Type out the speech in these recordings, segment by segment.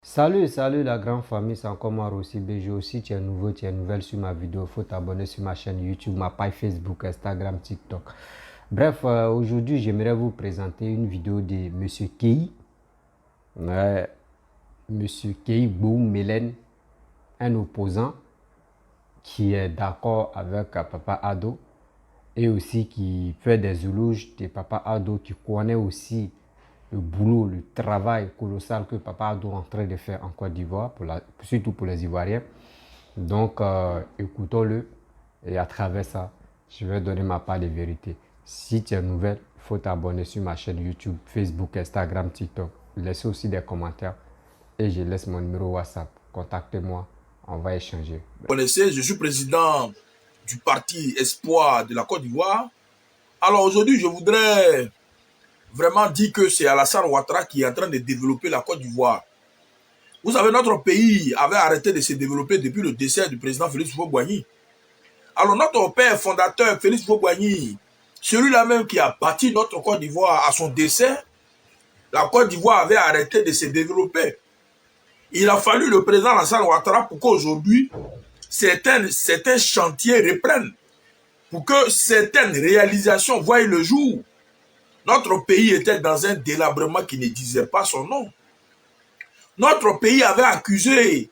Salut la grande famille, c'est encore moi Rossi BG. Si tu es nouveau, tu es nouvelle sur ma vidéo, il faut t'abonner sur ma chaîne YouTube, ma page Facebook, Instagram, TikTok. Bref, aujourd'hui j'aimerais vous présenter une vidéo de Monsieur Kei. Monsieur Kei Boum Melen, un opposant qui est d'accord avec Papa Ado et aussi qui fait des éloges de Papa Ado, qui connaît aussi le boulot, le travail colossal que Papa Ado est en train de faire en Côte d'Ivoire, surtout pour les Ivoiriens. Donc, écoutons-le et à travers ça, je vais donner ma part de vérité. Si tu es nouvelle, il faut t'abonner sur ma chaîne YouTube, Facebook, Instagram, TikTok. Laissez aussi des commentaires et je laisse mon numéro WhatsApp. Contactez-moi, on va échanger. Vous connaissez, je suis président du parti Espoir de la Côte d'Ivoire. Alors aujourd'hui, je voudrais vraiment dire que c'est Alassane Ouattara qui est en train de développer la Côte d'Ivoire. Vous savez, notre pays avait arrêté de se développer depuis le décès du président Félix Houphouët-Boigny. Alors notre père fondateur, Félix Houphouët-Boigny, celui-là même qui a bâti notre Côte d'Ivoire à son décès, la Côte d'Ivoire avait arrêté de se développer. Il a fallu le président Alassane Ouattara pour qu'aujourd'hui, certains chantiers reprennent, pour que certaines réalisations voient le jour. Notre pays était dans un délabrement qui ne disait pas son nom. Notre pays avait accusé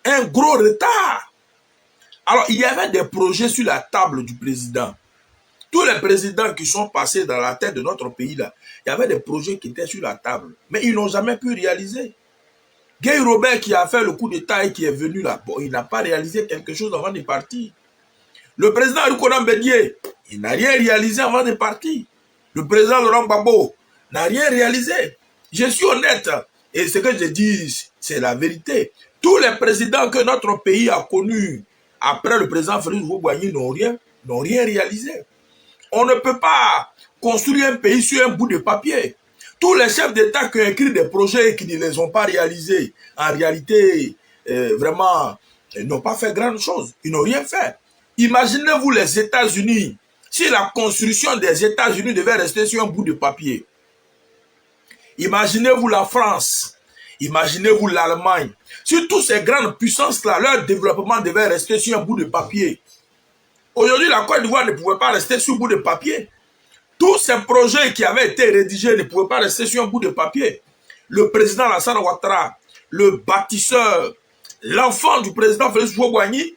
un gros retard. Alors, il y avait des projets sur la table du président. Tous les présidents qui sont passés dans la tête de notre pays, là, il y avait des projets qui étaient sur la table, mais ils n'ont jamais pu réaliser. Guy Robert qui a fait le coup d'État et qui est venu là, bon, il n'a pas réalisé quelque chose avant de partir. Le président Rikonan Bédié, il n'a rien réalisé avant de partir. Le président Laurent Gbagbo n'a rien réalisé. Je suis honnête et ce que je dis, c'est la vérité. Tous les présidents que notre pays a connus après le président Félix Houphouët-Boigny n'ont rien réalisé. On ne peut pas construire un pays sur un bout de papier. Tous les chefs d'État qui ont écrit des projets et qui ne les ont pas réalisés, en réalité, vraiment, ils n'ont pas fait grande chose. Ils n'ont rien fait. Imaginez-vous les États-Unis, si la construction des États-Unis devait rester sur un bout de papier. Imaginez-vous la France, imaginez-vous l'Allemagne. Si toutes ces grandes puissances-là, leur développement devait rester sur un bout de papier. Aujourd'hui, la Côte d'Ivoire ne pouvait pas rester sur un bout de papier. Tous ces projets qui avaient été rédigés ne pouvaient pas rester sur un bout de papier. Le président Alassane Ouattara, le bâtisseur, l'enfant du président Félix Houphouët-Boigny,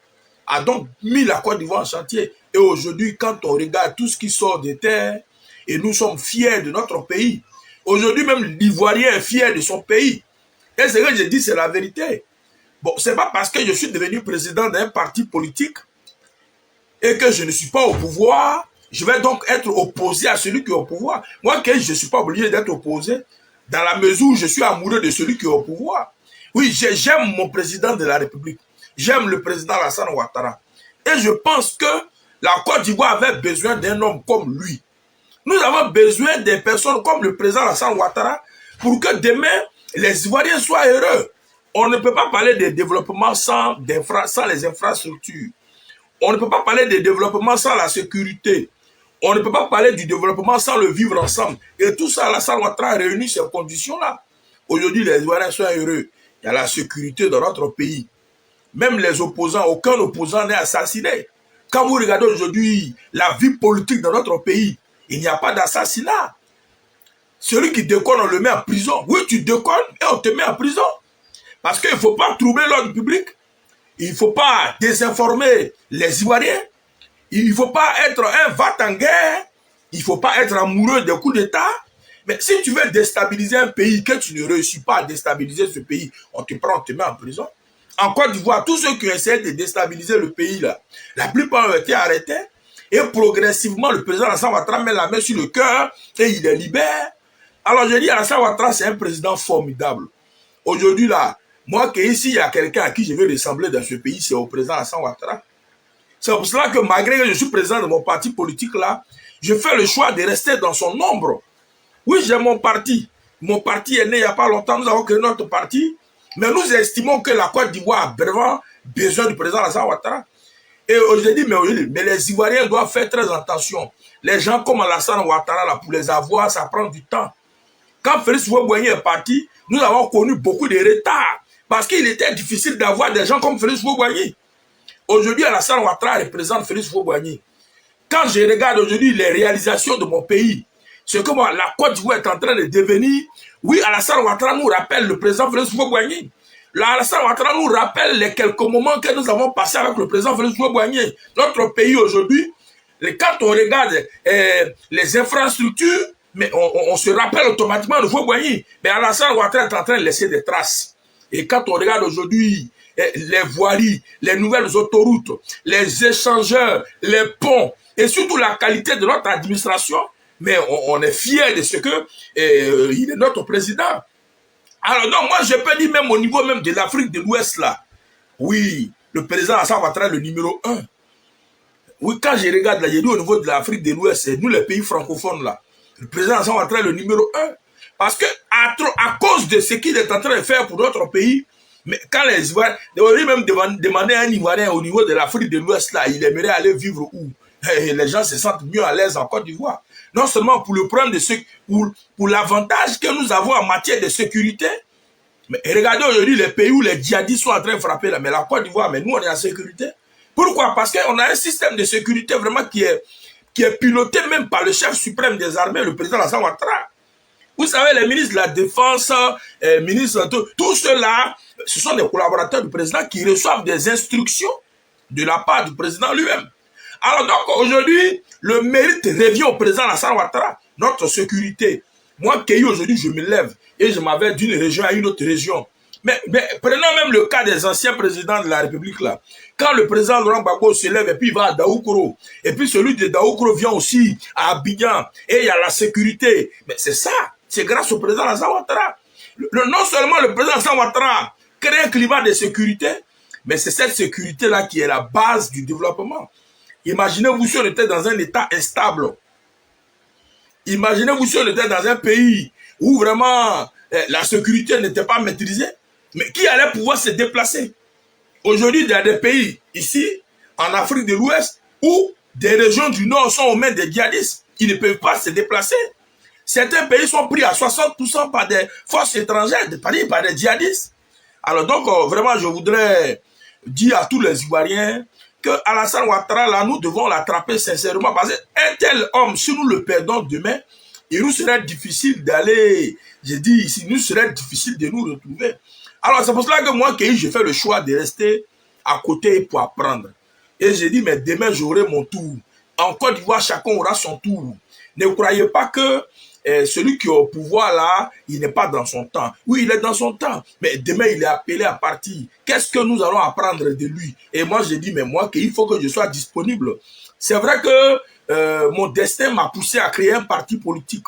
a donc mis la Côte d'Ivoire en chantier. Et aujourd'hui, quand on regarde tout ce qui sort des terres, et nous sommes fiers de notre pays. Aujourd'hui, même l'Ivoirien est fier de son pays. Et ce que je dis, c'est la vérité. Bon, c'est pas parce que je suis devenu président d'un parti politique et que je ne suis pas au pouvoir, je vais donc être opposé à celui qui est au pouvoir. Moi, je ne suis pas obligé d'être opposé dans la mesure où je suis amoureux de celui qui est au pouvoir. Oui, j'aime mon président de la République. J'aime le président Alassane Ouattara. Et je pense que la Côte d'Ivoire avait besoin d'un homme comme lui. Nous avons besoin des personnes comme le président Alassane Ouattara pour que demain, les Ivoiriens soient heureux. On ne peut pas parler de développement sans les infrastructures. On ne peut pas parler de développement sans la sécurité. On ne peut pas parler du développement sans le vivre ensemble. Et tout ça, Alassane Ouattara a réuni ces conditions-là. Aujourd'hui, les Ivoiriens sont heureux. Il y a la sécurité dans notre pays. Même les opposants, aucun opposant n'est assassiné. Quand vous regardez aujourd'hui la vie politique dans notre pays, il n'y a pas d'assassinat. Celui qui déconne, on le met en prison. Oui, tu déconnes et on te met en prison. Parce qu'il ne faut pas troubler l'ordre public. Il ne faut pas désinformer les Ivoiriens. Il ne faut pas être un va-t-en-guerre. Il ne faut pas être amoureux des coups d'État. Mais si tu veux déstabiliser un pays, que tu ne réussis pas à déstabiliser ce pays, on te prend, on te met en prison. En Côte d'Ivoire, tous ceux qui ont essayé de déstabiliser le pays, là, la plupart ont été arrêtés. Et progressivement, le président Alassane Ouattara met la main sur le cœur et il les libère. Alors je dis, Alassane Ouattara, c'est un président formidable. Aujourd'hui, là, moi, ici, il y a quelqu'un à qui je veux ressembler dans ce pays, c'est au président Alassane Ouattara. C'est pour cela que malgré que je suis président de mon parti politique, là, je fais le choix de rester dans son ombre. Oui, j'ai mon parti. Mon parti est né il n'y a pas longtemps, nous avons créé notre parti. Mais nous estimons que la Côte d'Ivoire a vraiment besoin du président Alassane Ouattara. Et aujourd'hui, mais les Ivoiriens doivent faire très attention. Les gens comme Alassane Ouattara, là, pour les avoir, ça prend du temps. Quand Félix Houphouët-Boigny est parti, nous avons connu beaucoup de retards. Parce qu'il était difficile d'avoir des gens comme Félix Houphouët-Boigny. Aujourd'hui, Alassane Ouattara représente Félix Houphouët-Boigny. Quand je regarde aujourd'hui les réalisations de mon pays, ce que la Côte d'Ivoire est en train de devenir, oui, Alassane Ouattara nous rappelle le président Félix Houphouët-Boigny. Alassane Ouattara nous rappelle les quelques moments que nous avons passés avec le président Félix Houphouët-Boigny. Notre pays aujourd'hui, quand on regarde les infrastructures, mais on se rappelle automatiquement de Houphouët-Boigny. Mais Alassane Ouattara est en train de laisser des traces. Et quand on regarde aujourd'hui les voiries, les nouvelles autoroutes, les échangeurs, les ponts, et surtout la qualité de notre administration, mais on est fiers de ce que il est notre président. Alors donc moi je peux dire même au niveau même de l'Afrique de l'Ouest là, oui, le président Alassane Ouattara est le numéro 1. Oui, quand je regarde là, j'ai dit au niveau de l'Afrique de l'Ouest, nous les pays francophones là, le président Alassane Ouattara est le numéro 1. Parce que à cause de ce qu'il est en train de faire pour notre pays, mais quand les Ivoiriens, ils même demander à un Ivoirien au niveau de l'Afrique de l'Ouest là, il aimerait aller vivre où? Et les gens se sentent mieux à l'aise en Côte d'Ivoire. Non seulement pour le problème de pour l'avantage que nous avons en matière de sécurité, mais regardez aujourd'hui les pays où les djihadistes sont en train de frapper là, mais la Côte d'Ivoire, mais nous on est en sécurité. Pourquoi? Parce qu'on a un système de sécurité vraiment qui est piloté même par le chef suprême des armées, le président Alassane Ouattara. Vous savez, les ministres de la Défense, ministres, tout ceux-là, ce sont des collaborateurs du président qui reçoivent des instructions de la part du président lui-même. Alors donc, aujourd'hui, le mérite revient au président Alassane Ouattara, notre sécurité. Moi, Kéhi, aujourd'hui, je me lève et je m'avais d'une région à une autre région. Mais prenons même le cas des anciens présidents de la République, là. Quand le président Laurent Gbagbo se lève et puis il va à Daoukro, et puis celui de Daoukro vient aussi à Abidjan, et il y a la sécurité. Mais c'est ça. C'est grâce au président Alassane Ouattara. Non seulement le président Alassane Ouattara crée un climat de sécurité, mais c'est cette sécurité-là qui est la base du développement. Imaginez-vous si on était dans un état instable. Imaginez-vous si on était dans un pays où vraiment la sécurité n'était pas maîtrisée. Mais qui allait pouvoir se déplacer? Aujourd'hui, il y a des pays ici, en Afrique de l'Ouest, où des régions du Nord sont aux mains des djihadistes. Ils ne peuvent pas se déplacer. Certains pays sont pris à 60% par des forces étrangères, par des djihadistes. Alors donc, vraiment, je voudrais dire à tous les Ivoiriens que Alassane Ouattara, là, nous devons l'attraper sincèrement. Parce qu'un tel homme, si nous le perdons demain, il nous serait difficile d'aller, j'ai dit ici, il nous serait difficile de nous retrouver. Alors c'est pour cela que moi, j'ai fait le choix de rester à côté pour apprendre. Et j'ai dit, mais demain, j'aurai mon tour. En Côte d'Ivoire, chacun aura son tour. Ne croyez pas que celui qui est au pouvoir là, il n'est pas dans son temps. Oui, il est dans son temps, mais demain il est appelé à partir. Qu'est-ce que nous allons apprendre de lui? Et moi j'ai dit, mais moi, il faut que je sois disponible. C'est vrai que mon destin m'a poussé à créer un parti politique.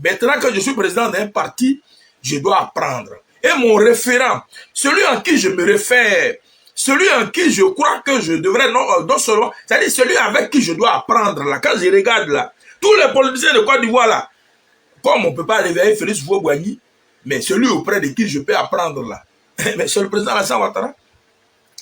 Maintenant que je suis président d'un parti, je dois apprendre. Et mon référent, celui en qui je me réfère, celui en qui je crois que je devrais, non seulement, c'est-à-dire celui avec qui je dois apprendre là, quand je regarde là, tous les politiciens de Côte d'Ivoire là, comme on ne peut pas réveiller Félix Houphouët-Boigny, mais celui auprès de qui je peux apprendre là, mais c'est le président Alassane Ouattara.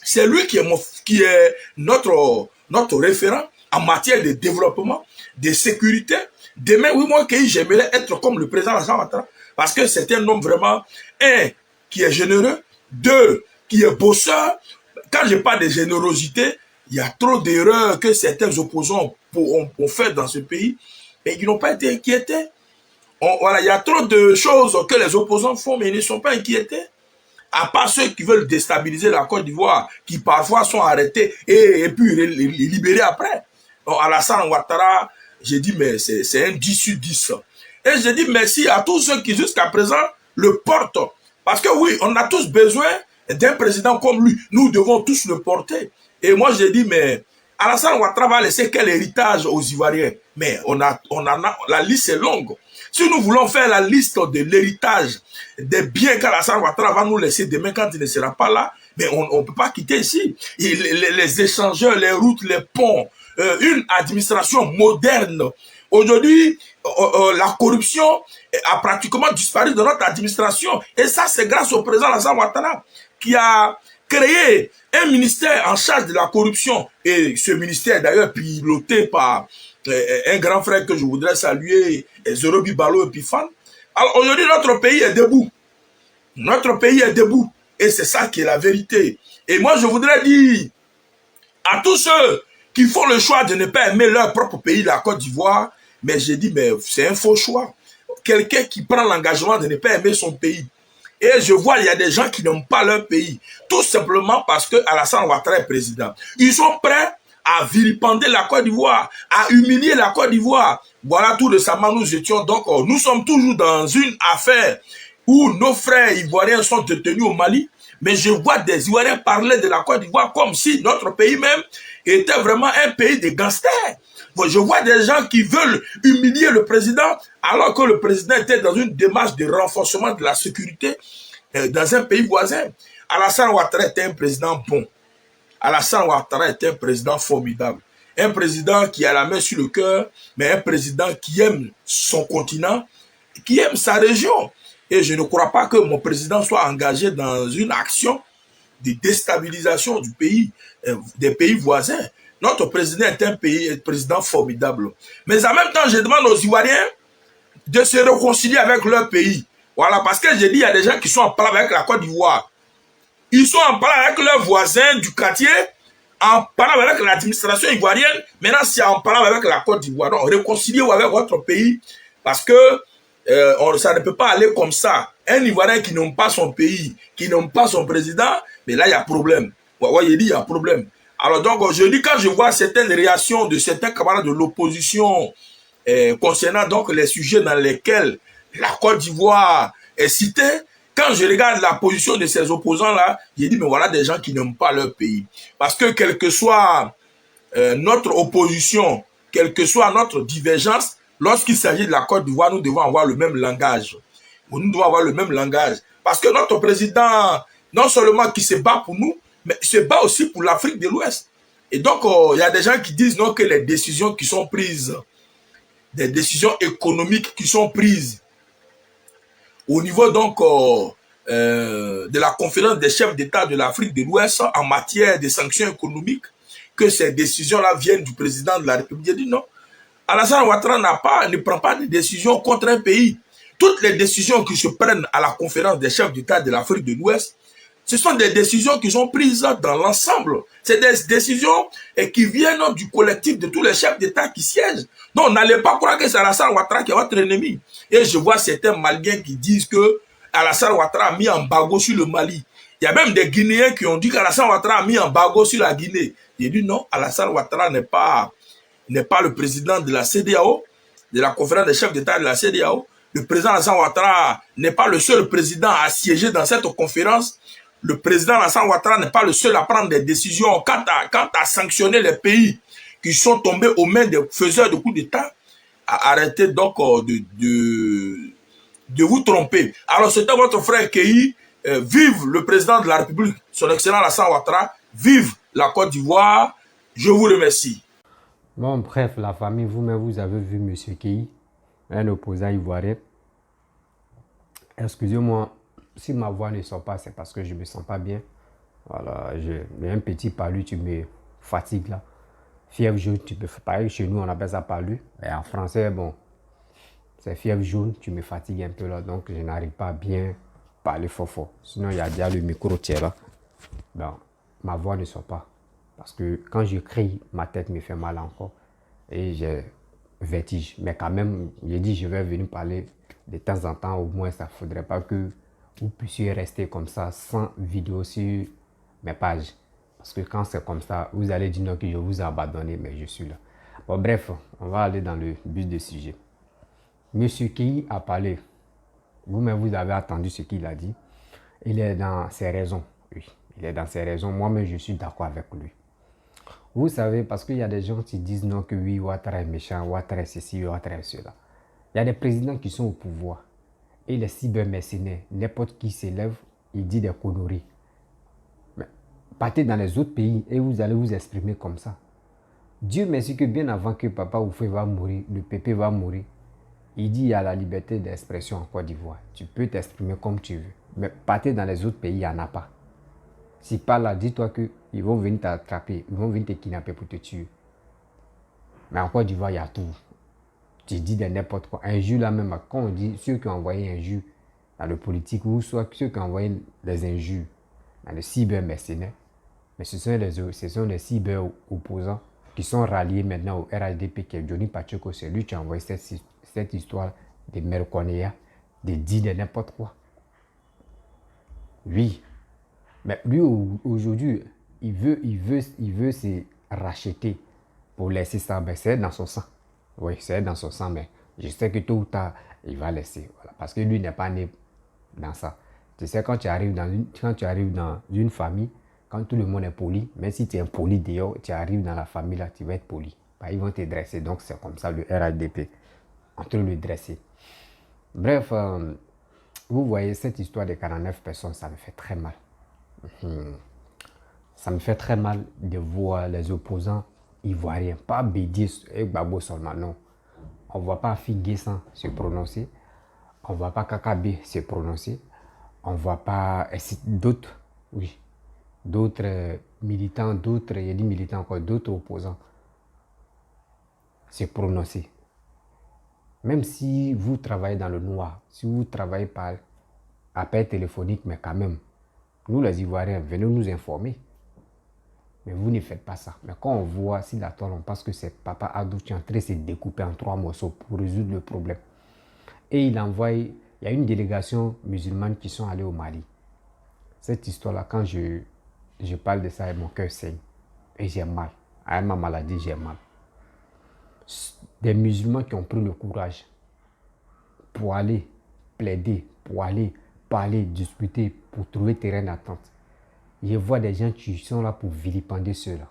C'est lui qui est notre référent en matière de développement, de sécurité. Demain, oui, moi, j'aimerais être comme le président Alassane Ouattara, parce que c'est un homme vraiment, un, qui est généreux, deux, qui est bosseur. Quand je parle de générosité, il y a trop d'erreurs que certains opposants ont fait dans ce pays, et ils n'ont pas été inquiétés. Voilà, il y a trop de choses que les opposants font, mais ils ne sont pas inquiétés. À part ceux qui veulent déstabiliser la Côte d'Ivoire, qui parfois sont arrêtés et puis libérés après. Donc, Alassane Ouattara, j'ai dit, mais c'est un 10 sur 10. Et j'ai dit merci à tous ceux qui jusqu'à présent le portent. Parce que oui, on a tous besoin d'un président comme lui. Nous devons tous le porter. Et moi, j'ai dit, mais Alassane Ouattara va laisser quel héritage aux Ivoiriens? Mais la liste est longue. Si nous voulons faire la liste de l'héritage des biens qu'Alassane Ouattara va nous laisser demain quand il ne sera pas là, mais on ne peut pas quitter ici. Les échangeurs, les routes, les ponts, une administration moderne. Aujourd'hui, la corruption a pratiquement disparu de notre administration. Et ça, c'est grâce au président Alassane Ouattara qui a créé un ministère en charge de la corruption. Et ce ministère, d'ailleurs, piloté par un grand frère que je voudrais saluer, Zorobi Balo et Pifan. Alors aujourd'hui, notre pays est debout. Notre pays est debout. Et c'est ça qui est la vérité. Et moi, je voudrais dire à tous ceux qui font le choix de ne pas aimer leur propre pays, la Côte d'Ivoire, mais j'ai dit, mais c'est un faux choix. Quelqu'un qui prend l'engagement de ne pas aimer son pays. Et je vois, il y a des gens qui n'aiment pas leur pays. Tout simplement parce que Alassane Ouattara est président. Ils sont prêts à vilipender la Côte d'Ivoire, à humilier la Côte d'Ivoire. Voilà, tout récemment, nous étions donc, nous sommes toujours dans une affaire où nos frères ivoiriens sont détenus au Mali. Mais je vois des Ivoiriens parler de la Côte d'Ivoire comme si notre pays même était vraiment un pays de gangsters. Je vois des gens qui veulent humilier le président alors que le président était dans une démarche de renforcement de la sécurité dans un pays voisin. Alassane Ouattara était un président bon. Alassane Ouattara était un président formidable. Un président qui a la main sur le cœur, mais un président qui aime son continent, qui aime sa région. Et je ne crois pas que mon président soit engagé dans une action de déstabilisation du pays, des pays voisins. Notre président est un président formidable. Mais en même temps, je demande aux Ivoiriens de se réconcilier avec leur pays. Voilà, parce que j'ai dit, il y a des gens qui sont en parlant avec la Côte d'Ivoire. Ils sont en parlant avec leurs voisins du quartier, en parlant avec l'administration ivoirienne. Maintenant, c'est en parlant avec la Côte d'Ivoire. Donc, réconciliez-vous avec votre pays, parce que ça ne peut pas aller comme ça. Un Ivoirien qui n'aime pas son pays, qui n'aime pas son président, mais là, il y a problème. Ouais, il dit, il y a problème. Alors donc, je dis, quand je vois certaines réactions de certains camarades de l'opposition concernant donc les sujets dans lesquels la Côte d'Ivoire est citée, quand je regarde la position de ces opposants-là, j'ai dit, mais voilà des gens qui n'aiment pas leur pays. Parce que quelle que soit notre opposition, quelle que soit notre divergence, lorsqu'il s'agit de la Côte d'Ivoire, nous devons avoir le même langage. Nous devons avoir le même langage. Parce que notre président, non seulement qui se bat pour nous, mais se bat aussi pour l'Afrique de l'Ouest. Et donc, il y a des gens qui disent non, que les décisions qui sont prises, des décisions économiques qui sont prises au niveau donc de la conférence des chefs d'État de l'Afrique de l'Ouest en matière de sanctions économiques, que ces décisions-là viennent du président de la République. J'ai dit non. Alassane Ouattara ne prend pas de décisions contre un pays. Toutes les décisions qui se prennent à la conférence des chefs d'État de l'Afrique de l'Ouest, ce sont des décisions qui sont prises dans l'ensemble. C'est des décisions qui viennent du collectif de tous les chefs d'État qui siègent. Donc, n'allez pas croire que c'est Alassane Ouattara qui est votre ennemi. Et je vois certains Maliens qui disent que Alassane Ouattara a mis embargo sur le Mali. Il y a même des Guinéens qui ont dit qu'Alassane Ouattara a mis embargo sur la Guinée. J'ai dit non, Alassane Ouattara n'est pas le président de la CEDEAO, de la conférence des chefs d'État de la CEDEAO. Le président Alassane Ouattara n'est pas le seul président à siéger dans cette conférence. Le président Alassane Ouattara n'est pas le seul à prendre des décisions quant à sanctionner les pays qui sont tombés aux mains des faiseurs de coups d'État. Arrêtez donc de vous tromper. Alors c'était votre frère Keï. Vive le président de la République, son excellent Alassane Ouattara. Vive la Côte d'Ivoire. Je vous remercie. Bon, bref, la famille, vous-même, vous avez vu M. Keï, un opposant ivoirien. Excusez-moi, si ma voix ne sort pas, c'est parce que je ne me sens pas bien. Voilà, j'ai un petit palu, tu me fatigues là. Fièvre jaune, tu peux pareil, chez nous on appelle ça palu. Et en français, bon, c'est fièvre jaune, tu me fatigues un peu là. Donc je n'arrive pas à bien parler fort. Sinon, il y a déjà le micro tiers là. Ben, ma voix ne sort pas. Parce que quand je crie, ma tête me fait mal encore. Et j'ai vertige. Mais quand même, j'ai dit je vais venir parler de temps en temps. Au moins, ça ne faudrait pas que vous puissiez rester comme ça sans vidéo sur mes pages. Parce que quand c'est comme ça, vous allez dire non que je vous ai abandonné, mais je suis là. Bon, bref, on va aller dans le but du sujet. Monsieur Keï a parlé. Vous-même, vous avez entendu ce qu'il a dit. Il est dans ses raisons. Oui, il est dans ses raisons. Moi-même, je suis d'accord avec lui. Vous savez, parce qu'il y a des gens qui disent non que oui, Ouattara est méchant, Ouattara est ceci, Ouattara est cela. Il y a des présidents qui sont au pouvoir. Et les cybermercenaires, n'importe qui s'élève, il dit des conneries. Mais partez dans les autres pays et vous allez vous exprimer comme ça. Dieu merci que bien avant que Papa Oufé va mourir, le pépé va mourir, il dit il y a la liberté d'expression en Côte d'Ivoire. Tu peux t'exprimer comme tu veux. Mais partez dans les autres pays, il n'y en a pas. Si pas là, dis-toi qu'ils vont venir t'attraper, ils vont venir te kidnapper pour te tuer. Mais en Côte d'Ivoire, il y a tout. Tu dis de n'importe quoi. Un jus là même, quand on dit ceux qui ont envoyé un jus dans le politique, ou soit ceux qui ont envoyé les injures, les cyber-mercenaires. Mais ce sont les cyber-opposants qui sont ralliés maintenant au RHDP, qui est Johnny Pacheco. C'est lui qui a envoyé cette histoire de Merconia, de dire de n'importe quoi. Oui. Mais lui, aujourd'hui, il veut se racheter pour laisser ça. Mais c'est dans son sang. Oui, c'est dans son sang, mais je sais que tôt ou tard, il va laisser. Voilà. Parce que lui n'est pas né dans ça. Tu sais, quand tu arrives dans une famille, quand tout le monde est poli, même si tu es impoli dehors, tu arrives dans la famille, là, tu vas être poli. Bah, ils vont te dresser. Donc, c'est comme ça le RHDP. En train de le dresser. Bref, vous voyez, cette histoire de 49 personnes, ça me fait très mal. Ça me fait très mal de voir les opposants ivoiriens, pas Bédier et Gbagbo seulement, non. On ne voit pas Figuessan se prononcer, on ne voit pas Kakabe se prononcer, on ne voit pas d'autres, oui, d'autres militants, d'autres, il y a des militants encore, d'autres opposants se prononcer. Même si vous travaillez dans le noir, si vous travaillez par appel téléphonique, mais quand même, nous les Ivoiriens, venez nous informer. Mais vous ne faites pas ça. Mais quand on voit si la toile, on pense que c'est Papa Adou qui est en train de se découper en 3 morceaux pour résoudre le problème. Et il y a une délégation musulmane qui sont allés au Mali. Cette histoire-là, quand je parle de ça, mon cœur saigne. Et j'ai mal. À ma maladie, j'ai mal. Des musulmans qui ont pris le courage pour aller plaider, pour aller parler, discuter, pour trouver terrain d'attente. Je vois des gens qui sont là pour vilipender ceux-là.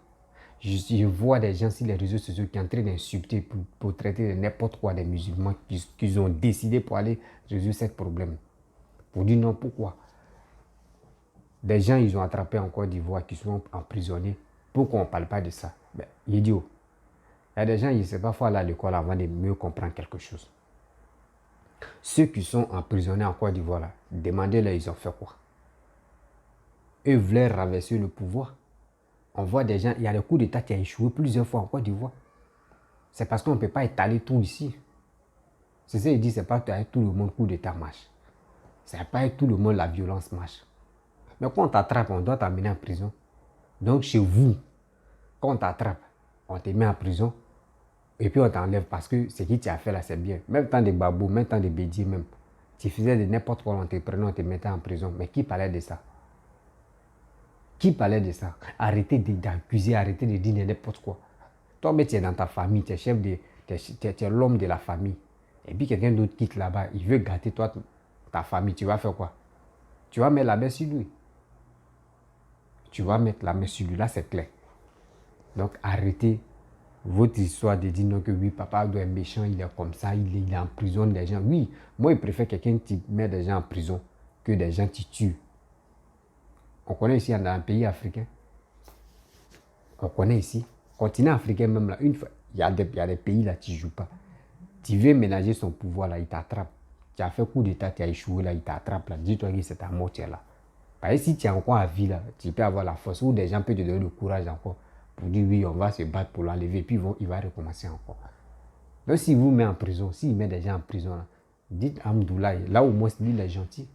Je vois des gens sur les réseaux sociaux qui sont en train d'insulter pour traiter de n'importe quoi des musulmans qui ont décidé pour aller résoudre ce problème. Pour dire non, pourquoi? Des gens, ils ont attrapé en Côte d'Ivoire qui sont emprisonnés. Pourquoi on ne parle pas de ça? Ben, idiot. Il y a des gens, ils ne savent pas faire à l'école avant de mieux comprendre quelque chose. Ceux qui sont emprisonnés en Côte d'Ivoire, là, demandez-leur, ils ont fait quoi? Eux voulaient raverser le pouvoir. On voit des gens, il y a le coup d'État qui a échoué plusieurs fois en Côte d'Ivoire. C'est parce qu'on ne peut pas étaler tout ici. C'est ça qu'il dit, c'est pas avec tout le monde coup d'État marche. C'est pas avec tout le monde la violence marche. Mais quand on t'attrape, on doit t'amener en prison. Donc chez vous, quand on t'attrape, on te met en prison et puis on t'enlève parce que ce qui t'a fait là, c'est bien. Même temps de Babou, même temps de Bédier même. Tu faisais de n'importe quoi, on te prenait, on te mettait en prison. Mais qui parlait de ça? Qui parlait de ça? Arrêtez d'accuser, arrêtez de dire n'importe quoi. Toi, mais tu es dans ta famille, tu es chef de, tu es l'homme de la famille. Et puis quelqu'un d'autre quitte là-bas, il veut gâter toi, ta famille. Tu vas faire quoi? Tu vas mettre la main sur lui. Tu vas mettre la main sur lui, là c'est clair. Donc arrêtez votre histoire de dire non que oui, Papa doit être méchant, il est comme ça, il emprisonne des gens. Oui, moi je préfère quelqu'un qui met des gens en prison que des gens qui tuent. On connaît ici dans un pays africain. On connaît ici. Continent africain même là, une fois, il y a des pays là qui ne jouent pas. Tu veux ménager son pouvoir là, il t'attrape. Tu as fait coup d'état, tu as échoué là, il t'attrape là. Dis-toi que c'est ta mort, tu es là. Parce que si tu es encore à vie là, tu peux avoir la force ou des gens peuvent te donner le courage encore pour dire oui, on va se battre pour l'enlever, puis il va recommencer encore. Donc s'il vous met en prison, s'il met des gens en prison là, dites Amdoulaye, là au moins lui il est gentil.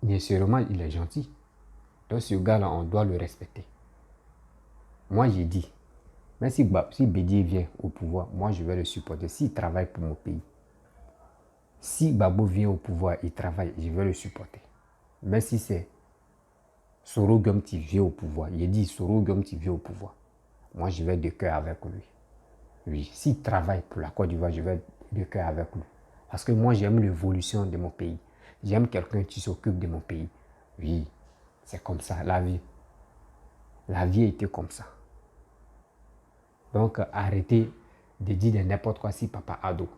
Bien sûrement il est gentil. Donc ce gars là, on doit le respecter. Moi j'ai dit, mais si Bédier vient au pouvoir, moi je vais le supporter. S'il travaille pour mon pays, si Babo vient au pouvoir, il travaille, je vais le supporter. Mais si c'est Soro Gomti vient au pouvoir, il dit Soro Gomti vient au pouvoir, moi je vais de cœur avec lui. Oui, s'il travaille pour la Côte d'Ivoire, je vais de cœur avec lui. Parce que moi j'aime l'évolution de mon pays. J'aime quelqu'un qui s'occupe de mon pays. Oui, c'est comme ça, la vie. La vie a été comme ça. Donc arrêtez de dire n'importe quoi si Papa Ado.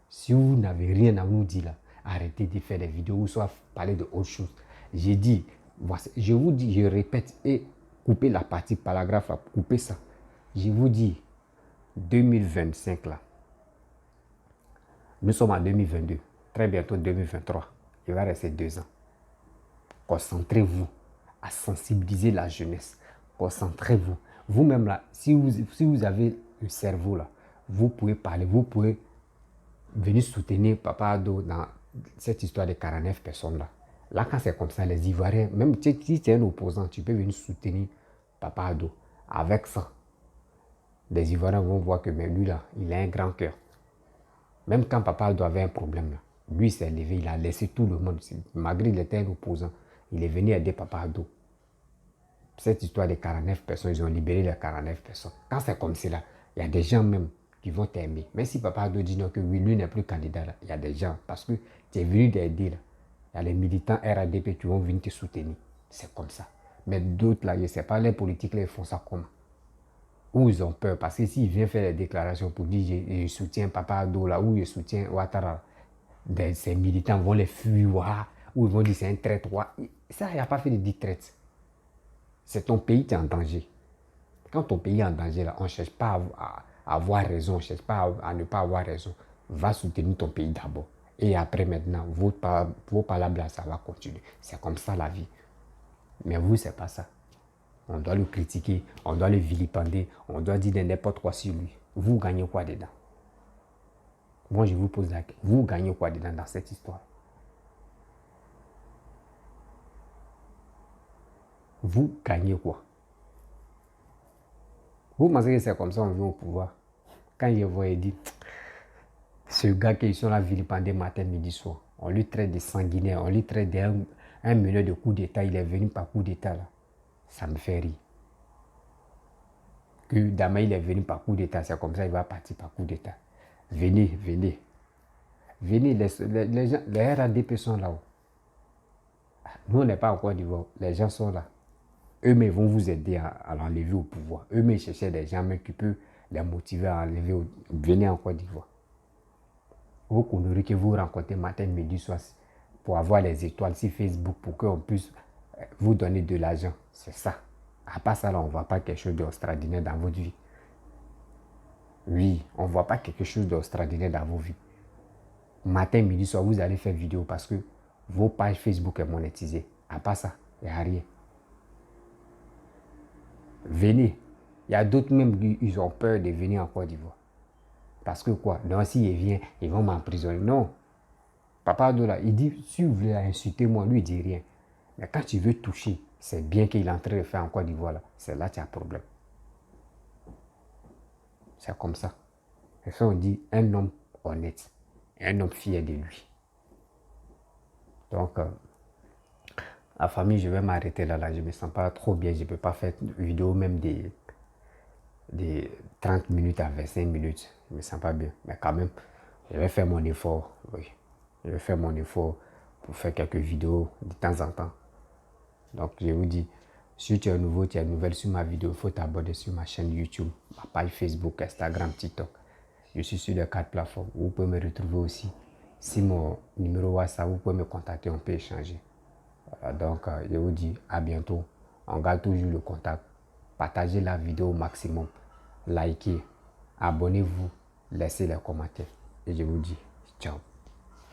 Si vous n'avez rien à nous dire là, arrêtez de faire des vidéos ou soit parler de autre chose. J'ai dit, je vous dis, je répète, et coupez la partie paragraphe là, coupez ça. Je vous dis, 2025 là, nous sommes en 2022, très bientôt 2023, il va rester 2 ans. Concentrez-vous à sensibiliser la jeunesse. Concentrez-vous. Vous-même là, si vous avez le cerveau là, vous pouvez parler, vous pouvez venir soutenir Papa Ado dans cette histoire de 49 personnes là. Là, quand c'est comme ça, les Ivoiriens, même si tu es un opposant, tu peux venir soutenir Papa Ado. Avec ça, les Ivoiriens vont voir que mais lui, là, il a un grand cœur. Même quand Papa Ado avait un problème, là, lui s'est levé, il a laissé tout le monde. Malgré qu'il était un opposant, il est venu aider Papa Ado. Cette histoire des 49 personnes, ils ont libéré les 49 personnes. Quand c'est comme cela, il y a des gens même qui vont t'aimer. Même si Papa Ado dit non, que oui, lui n'est plus candidat, là, il y a des gens, parce que tu es venu t'aider, là. Il y a les militants RADP qui vont venir te soutenir. C'est comme ça. Mais d'autres, là, je ne sais pas, les politiques, là, ils font ça comment? Ou ils ont peur, parce que s'ils viennent faire des déclarations pour dire je soutiens Papa Ado, là, ou je soutiens Ouattara, ces militants vont les fuir, ou ils vont dire c'est un traître. Ça, il n'y a pas fait de dire traître. C'est ton pays qui est en danger. Quand ton pays est en danger, là, on ne cherche pas à avoir raison, on ne cherche pas à ne pas avoir raison. Va soutenir ton pays d'abord. Et après, maintenant, vos palabres, là, ça va continuer. C'est comme ça la vie. Mais vous, c'est pas ça. On doit le critiquer, on doit le vilipender, on doit dire n'importe quoi sur lui. Vous gagnez quoi dedans? Moi, je vous pose la question. Vous gagnez quoi dedans dans cette histoire? Vous gagnez quoi? Vous pensez que c'est comme ça on vient au pouvoir? Quand je vois, il dit, ce gars qui sont là vilipendé matin, midi, soir, on lui traite de sanguinaire, on lui traite d'un meneur de coup d'État, il est venu par coup d'État là. Ça me fait rire. Que Dama, il est venu par coup d'État, c'est comme ça, il va partir par coup d'État. Venez, venez. Venez, les gens, les RADP sont là-haut. Nous, on n'est pas en Côte d'Ivoire, les gens sont là. Eux-mêmes vont vous aider à l'enlever au pouvoir. Eux-mêmes cherchaient des gens qui peuvent les motiver à enlever. Venez en Côte d'Ivoire. Vos conneries que vous rencontrez matin, midi, soir pour avoir les étoiles sur Facebook pour qu'on puisse vous donner de l'argent. C'est ça. À part ça, là, on ne voit pas quelque chose d'extraordinaire dans votre vie. Oui, on ne voit pas quelque chose d'extraordinaire dans vos vies. Matin, midi, soir, vous allez faire vidéo parce que vos pages Facebook sont monétisées. À part ça, il n'y a rien. Venez. Il y a d'autres même qui ils ont peur de venir en Côte d'Ivoire. Parce que quoi? Non, s'il vient, ils vont m'emprisonner. Non. Papa Adola, il dit, si vous voulez insulter moi, lui, il dit rien. Mais quand tu veux toucher, c'est bien qu'il est en train de faire en Côte d'Ivoire. C'est là qu'il y a un problème. C'est comme ça. Et ça, on dit un homme honnête. Un homme fier de lui. Donc, la famille, je vais m'arrêter là. Je ne me sens pas trop bien. Je ne peux pas faire une vidéo même des 30 minutes à 25 minutes. Je ne me sens pas bien. Mais quand même, je vais faire mon effort. Oui. Je vais faire mon effort pour faire quelques vidéos de temps en temps. Donc, je vous dis, si tu es nouveau, tu es nouvelle sur ma vidéo, il faut t'abonner sur ma chaîne YouTube, ma page Facebook, Instagram, TikTok. Je suis sur les 4 plateformes. Vous pouvez me retrouver aussi. Si mon numéro WhatsApp, vous pouvez me contacter, on peut échanger. Donc, je vous dis à bientôt. On garde toujours le contact. Partagez la vidéo au maximum. Likez, abonnez-vous, laissez les commentaires. Et je vous dis ciao.